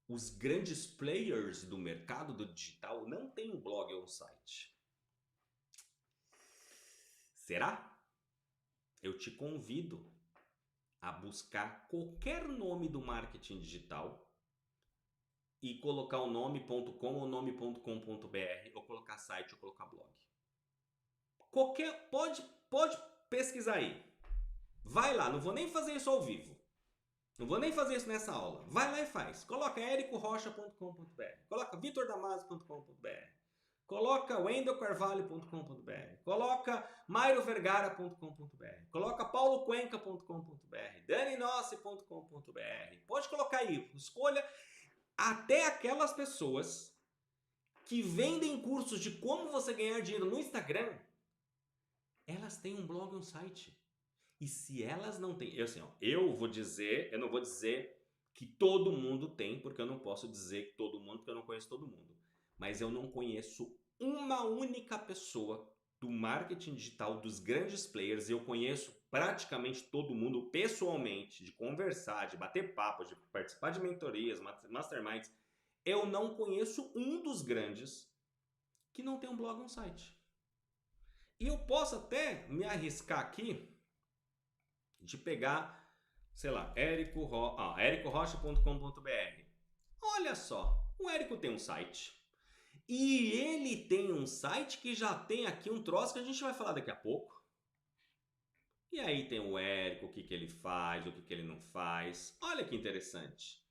os grandes players do mercado do digital não têm um blog ou um site. Será? Eu te convido a buscar qualquer nome do marketing digital e colocar o nome.com ou nome.com.br, ou colocar site ou colocar blog. Pode pesquisar aí. Vai lá, não vou nem fazer isso ao vivo. Não vou nem fazer isso nessa aula. Vai lá e faz. Coloca ericorocha.com.br, coloca vitordamasio.com.br, coloca wendelcarvalho.com.br, coloca mairovergara.com.br, coloca paulocuenca.com.br, daninossi.com.br. Pode colocar aí, escolha até aquelas pessoas que vendem cursos de como você ganhar dinheiro no Instagram, elas têm um blog e um site. E se elas não têm, eu não vou dizer que todo mundo tem, porque eu não posso dizer que todo mundo, porque eu não conheço todo mundo. Mas eu não conheço uma única pessoa do marketing digital, dos grandes players, e eu conheço praticamente todo mundo pessoalmente, de conversar, de bater papo, de participar de mentorias, masterminds. Eu não conheço um dos grandes que não tem um blog ou um site. E eu posso até me arriscar aqui de pegar, sei lá, ericorocha.com.br. Olha só, o Érico tem um site. E ele tem um site que já tem aqui um troço que a gente vai falar daqui a pouco. E aí tem o Érico, o que ele faz, o que ele não faz. Olha que interessante.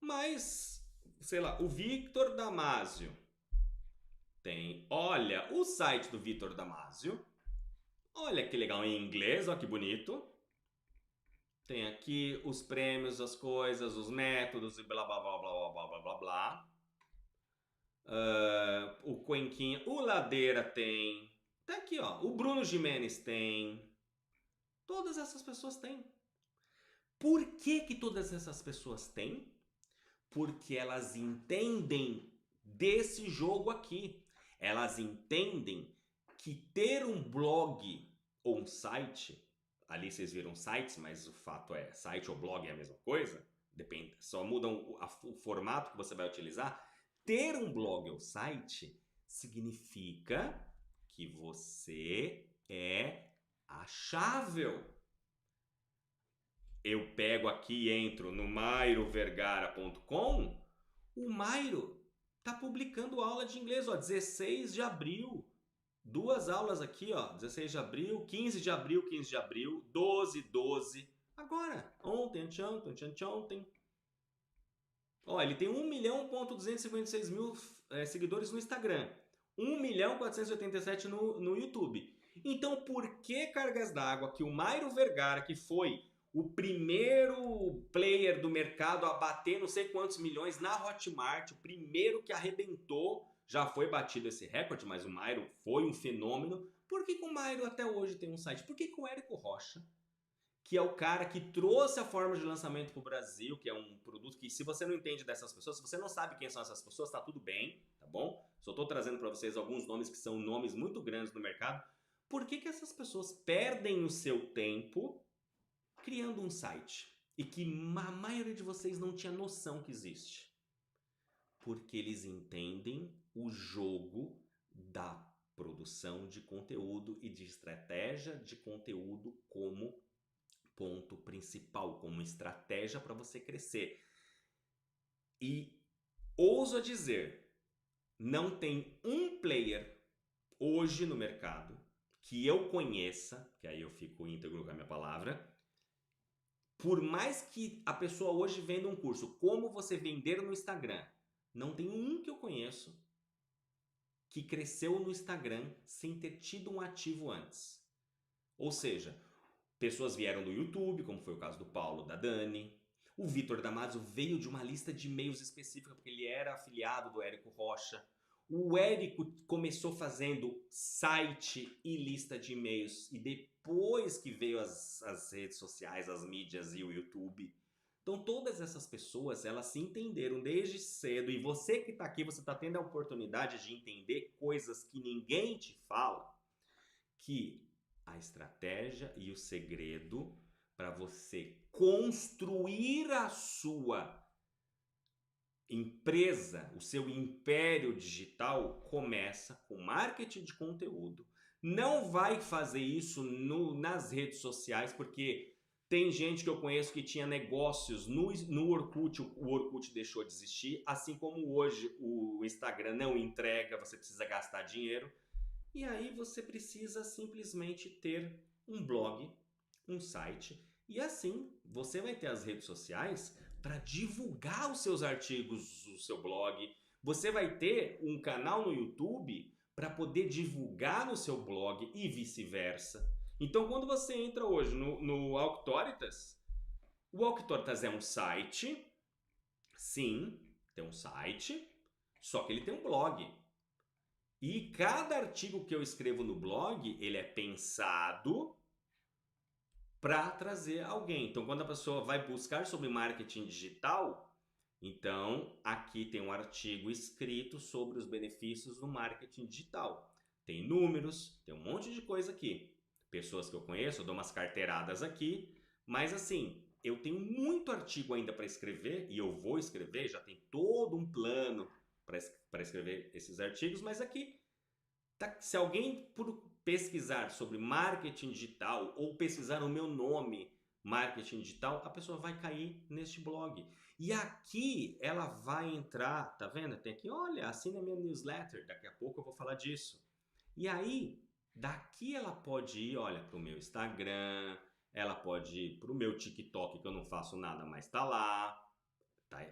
Mas, sei lá, o Victor Damasio tem, olha, o site do Victor Damasio. Olha que legal em inglês, olha que bonito. Tem aqui os prêmios, as coisas, os métodos e blá blá blá blá blá blá blá blá. O Cuenquinha, o Ladeira tem. Tá aqui, ó. O Bruno Gimenez tem. Todas essas pessoas têm. Por que todas essas pessoas têm? Porque elas entendem desse jogo aqui. Elas entendem que ter um blog ou um site, ali vocês viram sites, mas o fato é, site ou blog é a mesma coisa, depende, só mudam o formato que você vai utilizar. Ter um blog ou site significa que você é achável. Eu pego aqui e entro no mairovergara.com, o Mairo está publicando aula de inglês, ó, 16 de abril. 2 aulas aqui, ó, 16 de abril, 15 de abril, 15 de abril, 12. Agora, ontem. Ó, ele tem 1.256.000 seguidores no Instagram. 1.487 no YouTube. Então, por que cargas d'água que o Mairo Vergara, que foi o primeiro player do mercado a bater não sei quantos milhões na Hotmart, o primeiro que arrebentou, já foi batido esse recorde, mas o Mairo foi um fenômeno. Por que o Mairo até hoje tem um site? Por que o Érico Rocha, que é o cara que trouxe a forma de lançamento para o Brasil, que é um produto que, se você não entende dessas pessoas, se você não sabe quem são essas pessoas, tá tudo bem, tá bom? Só estou trazendo para vocês alguns nomes que são nomes muito grandes no mercado. Por que essas pessoas perdem o seu tempo criando um site e que a maioria de vocês não tinha noção que existe? Porque eles entendem o jogo da produção de conteúdo e de estratégia de conteúdo como ponto principal, como estratégia para você crescer. E ouso a dizer, não tem um player hoje no mercado que eu conheça, que aí eu fico íntegro com a minha palavra, por mais que a pessoa hoje venda um curso, como você vender no Instagram, não tem um que eu conheço que cresceu no Instagram sem ter tido um ativo antes. Ou seja, pessoas vieram do YouTube, como foi o caso do Paulo, da Dani. O Vitor Damasio veio de uma lista de e-mails específica, porque ele era afiliado do Érico Rocha. O Érico começou fazendo site e lista de e-mails, e depois que veio as redes sociais, as mídias e o YouTube. Então todas essas pessoas, elas se entenderam desde cedo, e você que está aqui, você está tendo a oportunidade de entender coisas que ninguém te fala, que a estratégia e o segredo para você construir a sua empresa, o seu império digital começa com marketing de conteúdo. Não vai fazer isso nas redes sociais, porque tem gente que eu conheço que tinha negócios no Orkut, o Orkut deixou de existir, assim como hoje o Instagram não entrega, você precisa gastar dinheiro. E aí você precisa simplesmente ter um blog, um site, e assim você vai ter as redes sociais para divulgar os seus artigos, o seu blog. Você vai ter um canal no YouTube para poder divulgar no seu blog e vice-versa. Então, quando você entra hoje no Auctoritas, o Auctoritas é um site, sim, tem um site, só que ele tem um blog. E cada artigo que eu escrevo no blog, ele é pensado para trazer alguém. Então, quando a pessoa vai buscar sobre marketing digital, então aqui tem um artigo escrito sobre os benefícios do marketing digital. Tem números, tem um monte de coisa aqui. Pessoas que eu conheço, eu dou umas carteiradas aqui, mas assim, eu tenho muito artigo ainda para escrever e eu vou escrever, já tem todo um plano para escrever esses artigos, mas aqui, se alguém pesquisar sobre marketing digital ou pesquisar o meu nome, marketing digital, a pessoa vai cair neste blog. E aqui ela vai entrar, tá vendo? Tem aqui, olha, assina minha newsletter, daqui a pouco eu vou falar disso. E aí, daqui ela pode ir, olha, para o meu Instagram, ela pode ir para o meu TikTok, que eu não faço nada, mas tá lá,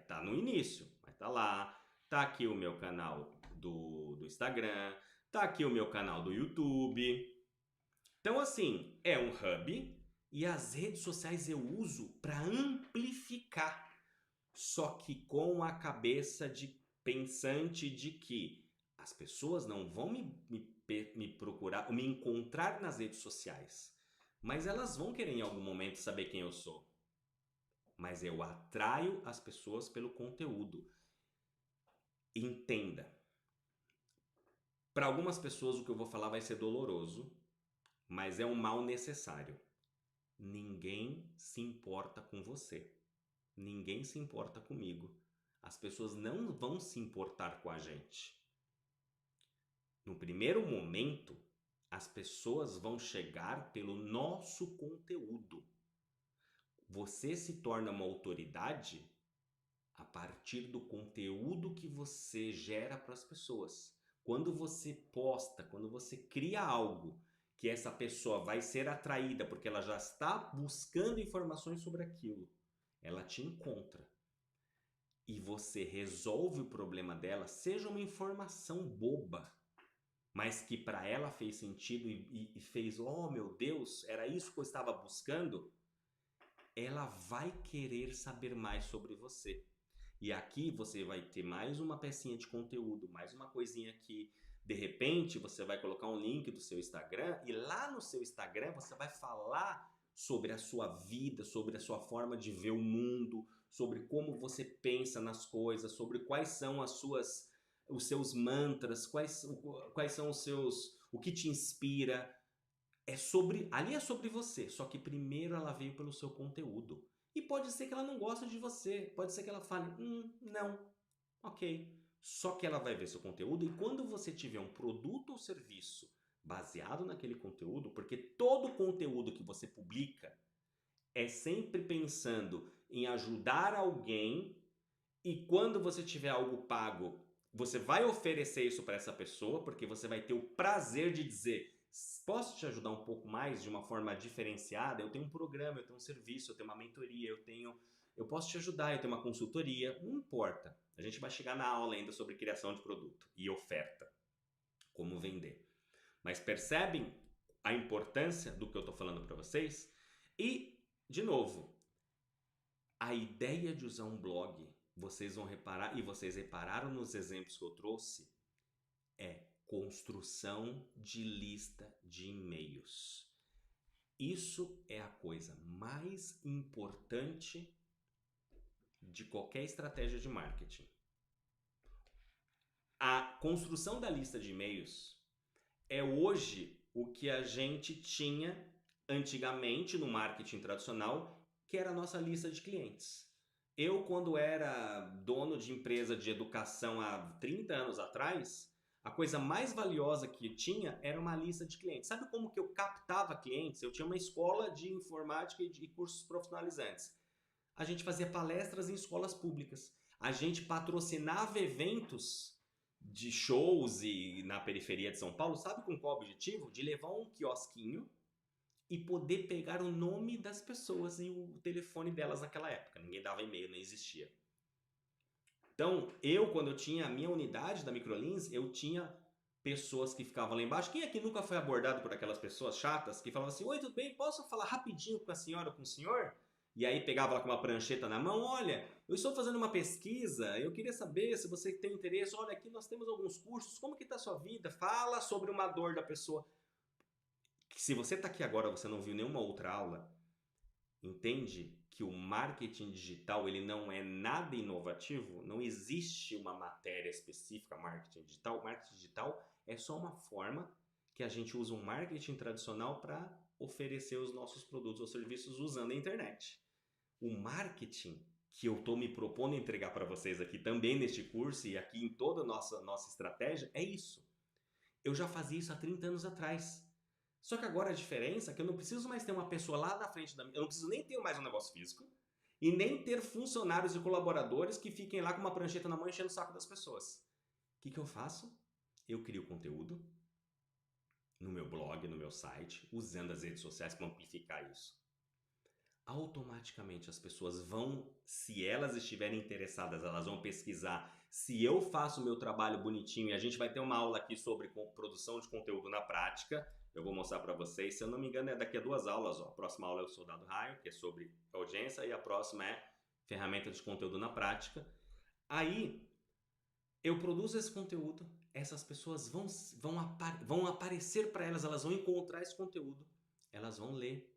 tá no início, mas tá lá. Tá aqui o meu canal do Instagram, tá aqui o meu canal do YouTube. Então, assim, é um hub e as redes sociais eu uso para amplificar. Só que com a cabeça de pensante de que as pessoas não vão me procurar, me encontrar nas redes sociais, mas elas vão querer em algum momento saber quem eu sou. Mas eu atraio as pessoas pelo conteúdo. Entenda. Para algumas pessoas o que eu vou falar vai ser doloroso, mas é um mal necessário. Ninguém se importa com você. Ninguém se importa comigo. As pessoas não vão se importar com a gente. No primeiro momento, as pessoas vão chegar pelo nosso conteúdo. Você se torna uma autoridade a partir do conteúdo que você gera para as pessoas. Quando você posta, quando você cria algo que essa pessoa vai ser atraída porque ela já está buscando informações sobre aquilo, ela te encontra e você resolve o problema dela, seja uma informação boba, mas que para ela fez sentido e fez, oh meu Deus, era isso que eu estava buscando, ela vai querer saber mais sobre você. E aqui você vai ter mais uma pecinha de conteúdo, mais uma coisinha que de repente você vai colocar um link do seu Instagram e lá no seu Instagram você vai falar sobre a sua vida, sobre a sua forma de ver o mundo, sobre como você pensa nas coisas, sobre quais são os seus mantras, quais são o que te inspira. Ali é sobre você, só que primeiro ela veio pelo seu conteúdo. E pode ser que ela não goste de você, pode ser que ela fale, não, ok. Só que ela vai ver seu conteúdo e quando você tiver um produto ou serviço baseado naquele conteúdo, porque todo conteúdo que você publica é sempre pensando em ajudar alguém e quando você tiver algo pago, você vai oferecer isso para essa pessoa, porque você vai ter o prazer de dizer, posso te ajudar um pouco mais de uma forma diferenciada? Eu tenho um programa, eu tenho um serviço, eu tenho uma mentoria, eu posso te ajudar, eu tenho uma consultoria, não importa. A gente vai chegar na aula ainda sobre criação de produto e oferta, como vender. Mas percebem a importância do que eu estou falando para vocês? E, de novo, a ideia de usar um blog, vocês vão reparar, e vocês repararam nos exemplos que eu trouxe, é construção de lista de e-mails. Isso é a coisa mais importante de qualquer estratégia de marketing. A construção da lista de e-mails é hoje o que a gente tinha antigamente no marketing tradicional, que era a nossa lista de clientes. Eu, quando era dono de empresa de educação há 30 anos atrás, a coisa mais valiosa que tinha era uma lista de clientes. Sabe como que eu captava clientes? Eu tinha uma escola de informática e de cursos profissionalizantes. A gente fazia palestras em escolas públicas. A gente patrocinava eventos de shows e na periferia de São Paulo, sabe com qual objetivo? De levar um quiosquinho e poder pegar o nome das pessoas e o telefone delas naquela época. Ninguém dava e-mail, nem existia. Então, quando eu tinha a minha unidade da Microlins, eu tinha pessoas que ficavam lá embaixo. Quem aqui nunca foi abordado por aquelas pessoas chatas que falavam assim: oi, tudo bem? Posso falar rapidinho com a senhora ou com o senhor? E aí pegava ela com uma prancheta na mão: olha, eu estou fazendo uma pesquisa, eu queria saber se você tem interesse. Olha, aqui nós temos alguns cursos, como que está a sua vida? Fala sobre uma dor da pessoa. Se você está aqui agora, você não viu nenhuma outra aula, entende que o marketing digital ele não é nada inovativo, não existe uma matéria específica marketing digital. O marketing digital é só uma forma que a gente usa um marketing tradicional para oferecer os nossos produtos ou serviços usando a internet. O marketing que eu estou me propondo entregar para vocês aqui também neste curso e aqui em toda a nossa estratégia é isso. Eu já fazia isso há 30 anos atrás. Só que agora a diferença é que eu não preciso mais ter uma pessoa lá na frente da minha... Eu não preciso nem ter mais um negócio físico e nem ter funcionários e colaboradores que fiquem lá com uma prancheta na mão enchendo o saco das pessoas. O que eu faço? Eu crio conteúdo no meu blog, no meu site, usando as redes sociais para amplificar isso. Automaticamente as pessoas vão, se elas estiverem interessadas, elas vão pesquisar. Se eu faço o meu trabalho bonitinho, e a gente vai ter uma aula aqui sobre produção de conteúdo na prática, eu vou mostrar para vocês, se eu não me engano é daqui a 2 aulas, ó. A próxima aula é o Soldado Raio, que é sobre audiência, e a próxima é ferramenta de conteúdo na prática. Aí eu produzo esse conteúdo, essas pessoas vão aparecer para elas vão encontrar esse conteúdo, elas vão ler,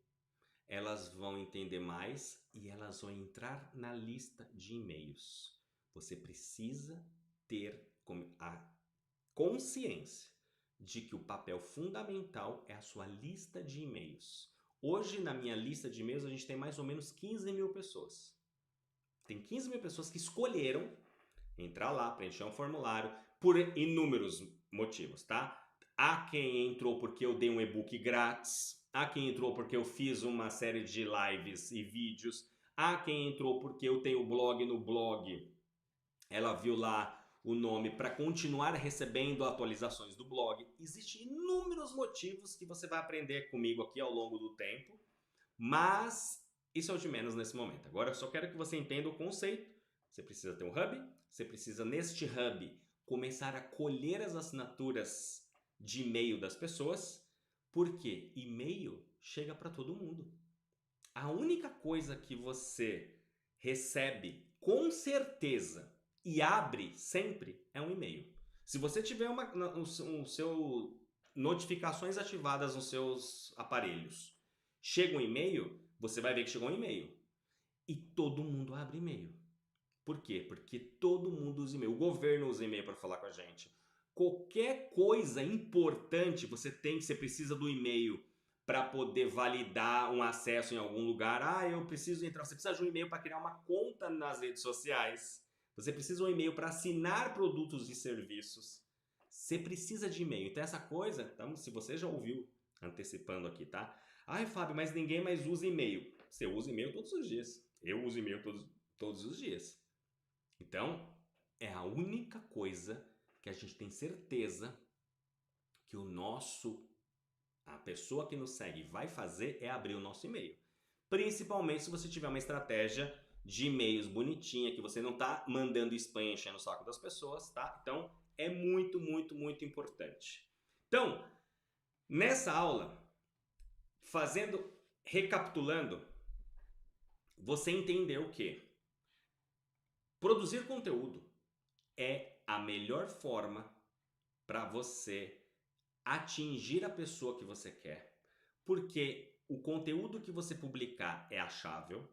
elas vão entender mais e elas vão entrar na lista de e-mails. Você precisa ter a consciência de que o papel fundamental é a sua lista de e-mails. Hoje, na minha lista de e-mails, a gente tem mais ou menos 15 mil pessoas. Tem 15 mil pessoas que escolheram entrar lá, preencher um formulário, por inúmeros motivos, tá? Há quem entrou porque eu dei um e-book grátis, há quem entrou porque eu fiz uma série de lives e vídeos, há quem entrou porque eu tenho blog no blog, ela viu lá o nome para continuar recebendo atualizações do blog. Existem inúmeros motivos que você vai aprender comigo aqui ao longo do tempo, mas isso é o de menos nesse momento. Agora eu só quero que você entenda o conceito. Você precisa ter um hub, você precisa neste hub começar a colher as assinaturas de e-mail das pessoas, porque e-mail chega para todo mundo. A única coisa que você recebe com certeza e abre sempre é um e-mail. Se você tiver notificações ativadas nos seus aparelhos, chega um e-mail, você vai ver que chegou um e-mail. E todo mundo abre e-mail. Por quê? Porque todo mundo usa e-mail. O governo usa e-mail para falar com a gente. Qualquer coisa importante você precisa do e-mail para poder validar um acesso em algum lugar. Eu preciso entrar. Você precisa de um e-mail para criar uma conta nas redes sociais. Você precisa de um e-mail para assinar produtos e serviços. Você precisa de e-mail. Então essa coisa, então, se você já ouviu antecipando aqui, tá? Fábio, mas ninguém mais usa e-mail. Você usa e-mail todos os dias. Eu uso e-mail todos os dias. Então, é a única coisa que a gente tem certeza que a pessoa que nos segue vai fazer é abrir o nosso e-mail. Principalmente se você tiver uma estratégia de e-mails bonitinha, que você não está mandando spam enchendo o saco das pessoas, tá? Então, é muito, muito, muito importante. Então, nessa aula, recapitulando, você entendeu que produzir conteúdo é a melhor forma para você atingir a pessoa que você quer, porque o conteúdo que você publicar é achável,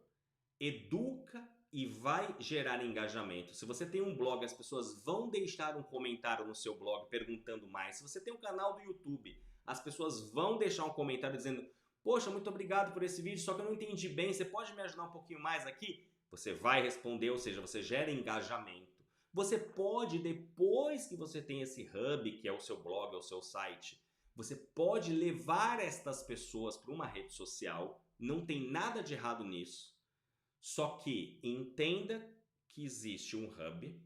educa e vai gerar engajamento. Se você tem um blog, as pessoas vão deixar um comentário no seu blog perguntando mais. Se você tem um canal do YouTube, as pessoas vão deixar um comentário dizendo: poxa, muito obrigado por esse vídeo, só que eu não entendi bem, você pode me ajudar um pouquinho mais aqui? você vai responder, ou seja, você gera engajamento. Você pode, depois que você tem esse hub, que é o seu blog, é o seu site, você pode levar estas pessoas para uma rede social, não tem nada de errado nisso, só que entenda que existe um hub,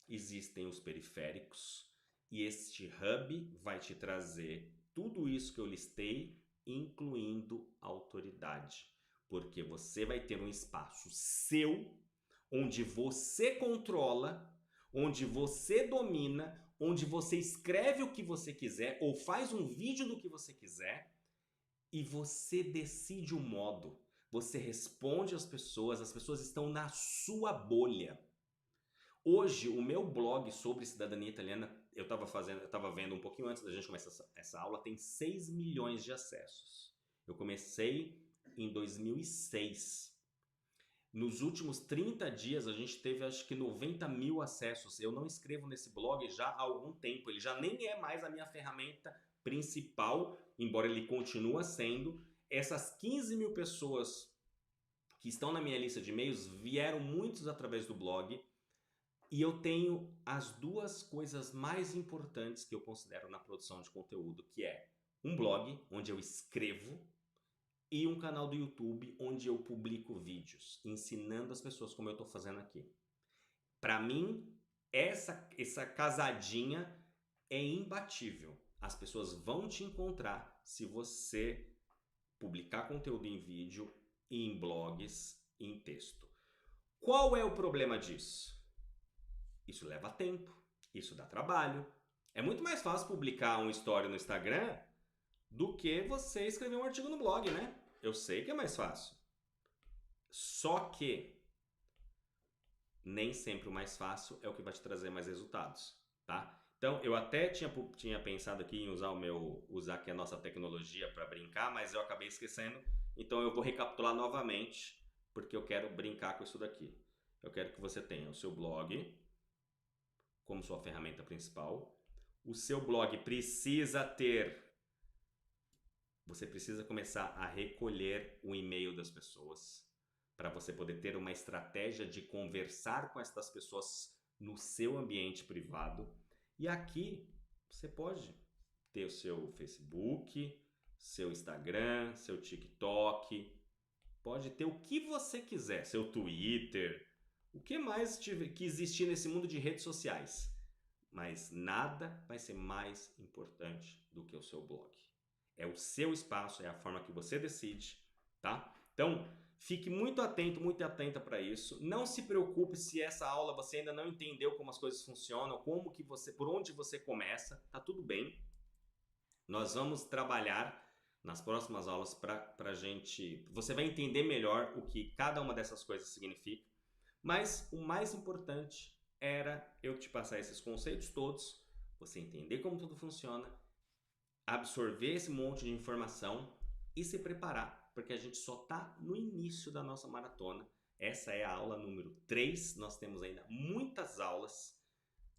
existem os periféricos, e este hub vai te trazer tudo isso que eu listei, incluindo autoridade. Porque você vai ter um espaço seu, onde você controla, onde você domina, onde você escreve o que você quiser ou faz um vídeo do que você quiser e você decide o modo. Você responde às pessoas estão na sua bolha. Hoje, o meu blog sobre cidadania italiana, eu estava vendo um pouquinho antes da gente começar essa aula, tem 6 milhões de acessos. Eu comecei em 2006. Nos últimos 30 dias, a gente teve acho que 90 mil acessos. Eu não escrevo nesse blog já há algum tempo. Ele já nem é mais a minha ferramenta principal, embora ele continue sendo. Essas 15 mil pessoas que estão na minha lista de e-mails vieram muitos através do blog. E eu tenho as duas coisas mais importantes que eu considero na produção de conteúdo, que é um blog, onde eu escrevo, e um canal do YouTube, onde eu publico vídeos, ensinando as pessoas como eu estou fazendo aqui. Para mim, essa casadinha é imbatível. As pessoas vão te encontrar se você publicar conteúdo em vídeo, em blogs, em texto. Qual é o problema disso? Isso leva tempo, isso dá trabalho. É muito mais fácil publicar um story no Instagram do que você escrever um artigo no blog, né? Eu sei que é mais fácil. Só que nem sempre o mais fácil é o que vai te trazer mais resultados, tá? Então, eu até tinha pensado aqui em usar aqui a nossa tecnologia para brincar, mas eu acabei esquecendo. Então, eu vou recapitular novamente, porque eu quero brincar com isso daqui. Eu quero que você tenha o seu blog como sua ferramenta principal. O seu blog você precisa começar a recolher o e-mail das pessoas para você poder ter uma estratégia de conversar com essas pessoas no seu ambiente privado. E aqui você pode ter o seu Facebook, seu Instagram, seu TikTok, pode ter o que você quiser, seu Twitter, o que mais que existir nesse mundo de redes sociais. Mas nada vai ser mais importante do que o seu blog. É o seu espaço, é a forma que você decide, tá? Então, fique muito atento, muito atenta para isso. Não se preocupe se essa aula você ainda não entendeu como as coisas funcionam, por onde você começa, tá tudo bem. Nós vamos trabalhar nas próximas aulas para gente. Você vai entender melhor o que cada uma dessas coisas significa. Mas o mais importante era eu te passar esses conceitos todos, você entender como tudo funciona, absorver esse monte de informação e se preparar, porque a gente só está no início da nossa maratona. Essa é a aula número 3, nós temos ainda muitas aulas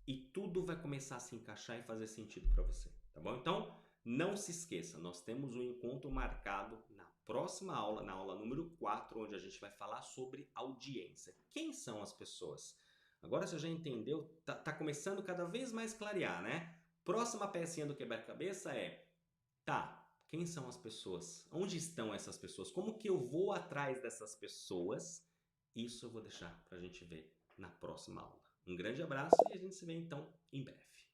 e tudo vai começar a se encaixar e fazer sentido para você, tá bom? Então, não se esqueça, nós temos um encontro marcado na próxima aula, na aula número 4, onde a gente vai falar sobre audiência. Quem são as pessoas? Agora você já entendeu, tá começando cada vez mais clarear, né? Próxima pecinha do quebra-cabeça quem são as pessoas? Onde estão essas pessoas? Como que eu vou atrás dessas pessoas? Isso eu vou deixar pra gente ver na próxima aula. Um grande abraço e a gente se vê então em breve.